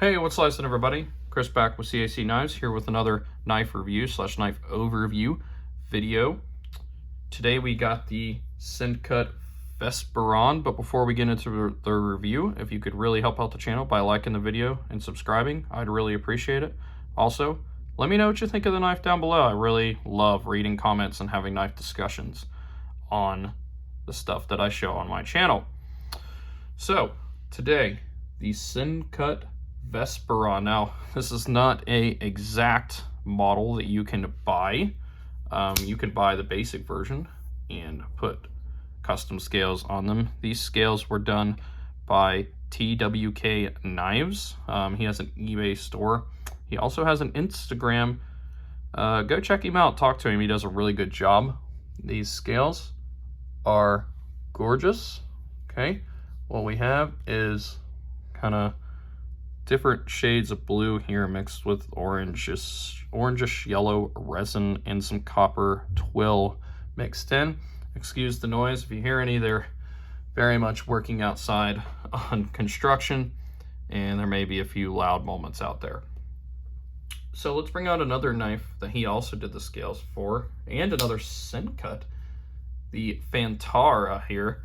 Hey, what's slicing, everybody? Chris back with CAC Knives here with another knife review / knife overview video. Today we got the Sencut Vesperon, but before we get into the review, if you could really help out the channel by liking the video and subscribing, I'd really appreciate it. Also, let me know what you think of the knife down below. I really love reading comments and having knife discussions on the stuff that I show on my channel. So, today, the Sencut Vesperon. Now, this is not a exact model that you can buy. You can buy the basic version and put custom scales on them. These scales were done by TWK Knives. He has an eBay store. He also has an Instagram. Go check him out, talk to him. He does a really good job. These scales are gorgeous. Okay, what we have is kind of different shades of blue here mixed with orangish yellow resin and some copper twill mixed in. Excuse the noise if you hear any. They're very much working outside on construction, and there may be a few loud moments out there. So let's bring out another knife that he also did the scales for, and another Sencut, the Fantara here.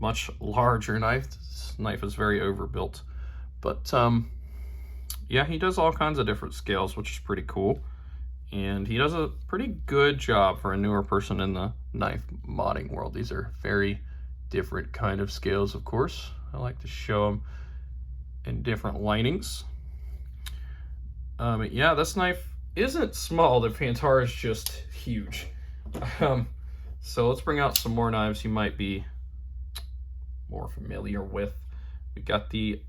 Much larger knife. This knife is very overbuilt, but yeah, he does all kinds of different scales, which is pretty cool. And he does a pretty good job for a newer person in the knife modding world. These are very different kind of scales, of course. I like to show them in different linings. Yeah, this knife isn't small. The Fantara is just huge. So let's bring out some more knives you might be more familiar with. We got the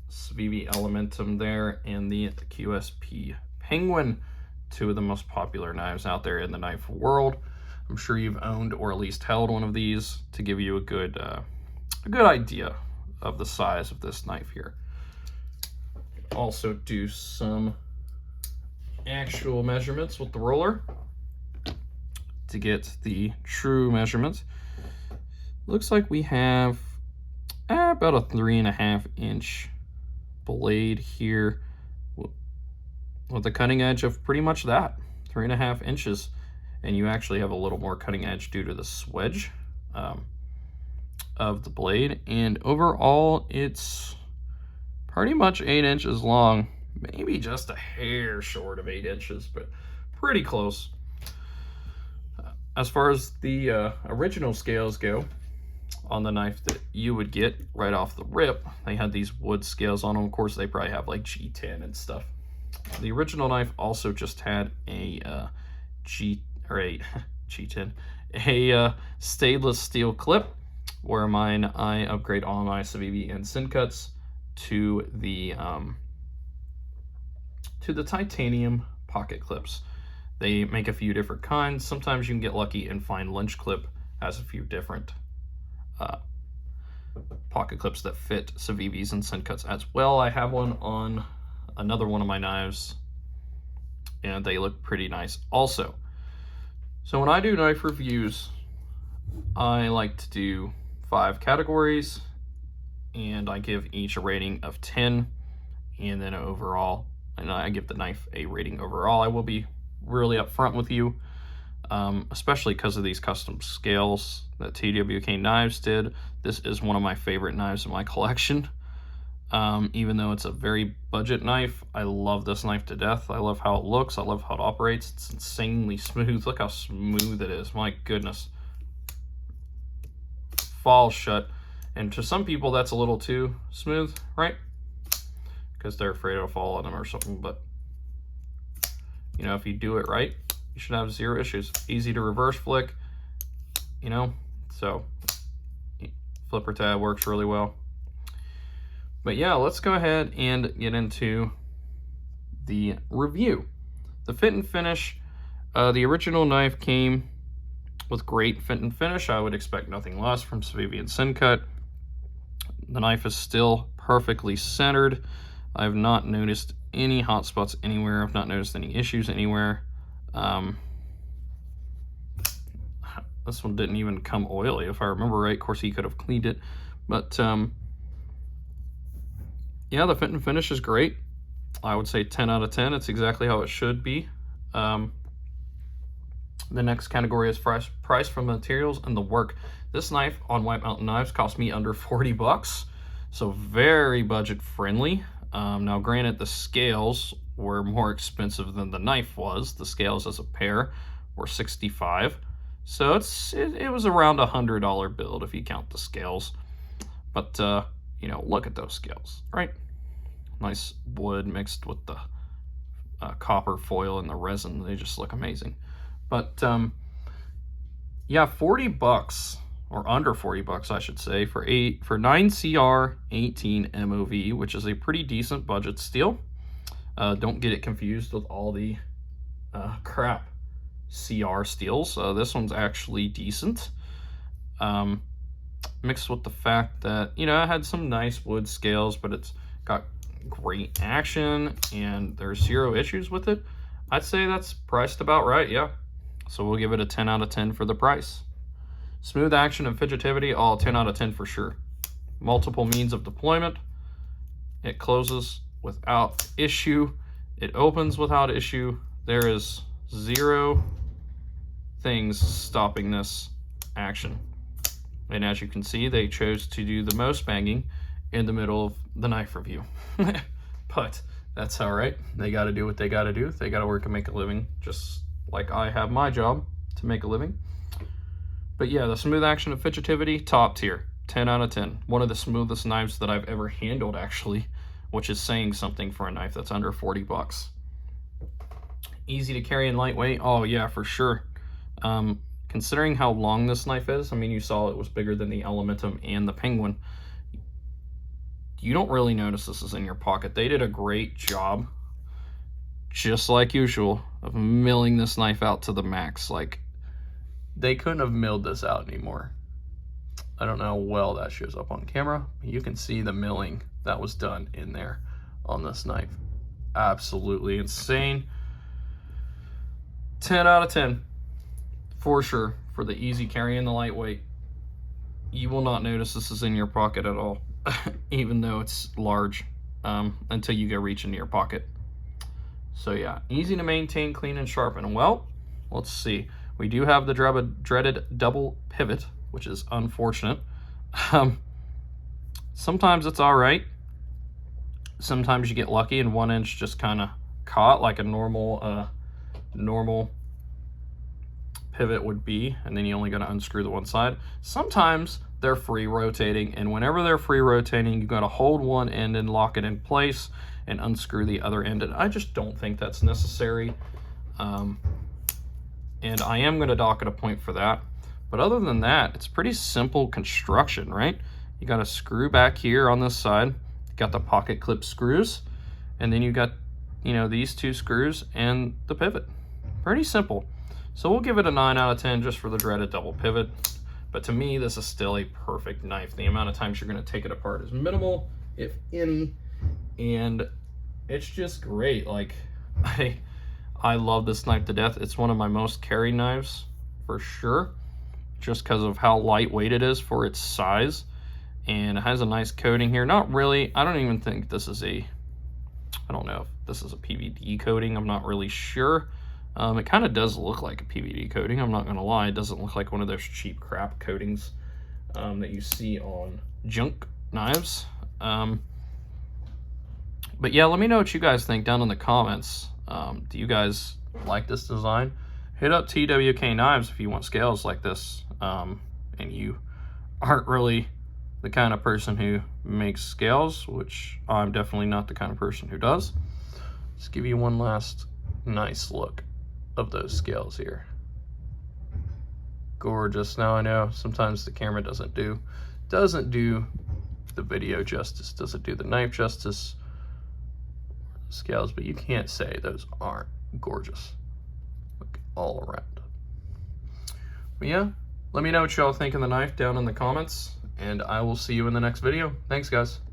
Civivi Elementum there and the QSP Penguin, two of the most popular knives out there in the knife world. I'm sure you've owned or at least held one of these to give you a good idea of the size of this knife here. Also do some actual measurements with the roller to get the true measurements. Looks like we have about a 3.5 inch blade here with a cutting edge of pretty much that, 3.5 inches. And you actually have a little more cutting edge due to the swedge of the blade. And overall, it's pretty much 8 inches long, maybe just a hair short of 8 inches, but pretty close. As far as the original scales go, on the knife that you would get right off the rip, they had these wood scales on them. Of course, they probably have like G10 and stuff. The original knife also just had a G10, a stainless steel clip, where mine, I upgrade all my Civivi and Sencuts to the titanium pocket clips. They make a few different kinds. Sometimes you can get lucky and find Lynch Clip has a few different pocket clips that fit Civivis and Sencuts as well. I have one on another one of my knives, and they look pretty nice also. So when I do knife reviews, I like to do 5 categories, and I give each a rating of 10, and then overall, and I give the knife a rating overall. I will be really upfront with you, especially because of these custom scales that TWK Knives did. This is one of my favorite knives in my collection. Even though it's a very budget knife, I love this knife to death. I love how it looks. I love how it operates. It's insanely smooth. Look how smooth it is. My goodness. Falls shut. And to some people, that's a little too smooth, right? Because they're afraid it'll fall on them or something. But, you know, if you do it right, you should have 0 issues. Easy to reverse flick, you know, so flipper tab works really well. But yeah, let's go ahead and get into the review. The fit and finish, the original knife came with great fit and finish. I would expect nothing less from Civivi and Sencut. The knife is still perfectly centered. I've not noticed any hot spots anywhere. I've not noticed any issues anywhere. This one didn't even come oily, if I remember right. Of course, he could have cleaned it, but yeah, the fit and finish is great. I would say 10 out of 10. It's exactly how it should be. The next category is price from the materials and the work. This knife on White Mountain Knives cost me under 40 bucks, so very budget friendly. Now granted, the scales were more expensive than the knife was. The scales as a pair were 65, so it was around $100 build if you count the scales. But you know, look at those scales, right? Nice wood mixed with the copper foil and the resin. They just look amazing. But yeah, 40 bucks, or under 40 bucks I should say, for 9CR 18 MOV, which is a pretty decent budget steel. Don't get it confused with all the crap CR steels. This one's actually decent. Mixed with the fact that, you know, it had some nice wood scales, but it's got great action and there's 0 issues with it. I'd say that's priced about right, yeah. So we'll give it a 10 out of 10 for the price. Smooth action and fidgetivity, all 10 out of 10 for sure. Multiple means of deployment. It closes without issue. It opens without issue. There is 0 things stopping this action. And as you can see, they chose to do the most banging in the middle of the knife review. But that's all right. They got to do what they got to do. They got to work and make a living, just like I have my job to make a living. But yeah, the smooth action and fidgetivity, top tier, 10 out of 10. One of the smoothest knives that I've ever handled, actually, which is saying something for a knife that's under 40 bucks. Easy to carry and lightweight. Oh yeah, for sure. Considering how long this knife is, I mean, you saw it was bigger than the Elementum and the Penguin. You don't really notice this is in your pocket. They did a great job, just like usual, of milling this knife out to the max. Like, they couldn't have milled this out anymore. I don't know how well that shows up on camera. You can see the milling that was done in there on this knife. Absolutely insane. 10 out of 10. For sure, for the easy carry and the lightweight. You will not notice this is in your pocket at all, even though it's large, until you go reach into your pocket. So yeah, easy to maintain, clean, and sharpen. Well, let's see. We do have the dreaded double pivot, which is unfortunate. Sometimes it's all right. Sometimes you get lucky and 1 inch just kind of caught like a normal pivot would be, and then you only got to unscrew the one side. Sometimes they're free rotating, and whenever they're free rotating, you got to hold one end and lock it in place and unscrew the other end. And I just don't think that's necessary. And I am going to dock at a point for that. But other than that, it's pretty simple construction, right? You got a screw back here on this side. You got the pocket clip screws, and then you got, you know, these 2 screws and the pivot. Pretty simple. So we'll give it a 9 out of 10 just for the dreaded double pivot. But to me, this is still a perfect knife. The amount of times you're going to take it apart is minimal, if any. And it's just great. Like, I love this knife to death. It's one of my most carried knives for sure, just because of how lightweight it is for its size. And it has a nice coating here. Not really. I don't even think this is I don't know if this is a PVD coating. I'm not really sure. It kind of does look like a PVD coating, I'm not going to lie. It doesn't look like one of those cheap crap coatings that you see on junk knives. But yeah, let me know what you guys think down in the comments. Do you guys like this design? Hit up TWK Knives if you want scales like this, and you aren't really the kind of person who makes scales, which I'm definitely not the kind of person who does. Just give you one last nice look of those scales here. Gorgeous. Now I know sometimes the camera doesn't do the video justice, doesn't do the knife justice, scales, but you can't say those aren't gorgeous. Look all around. But yeah, let me know what y'all think of the knife down in the comments, and I will see you in the next video. Thanks, guys.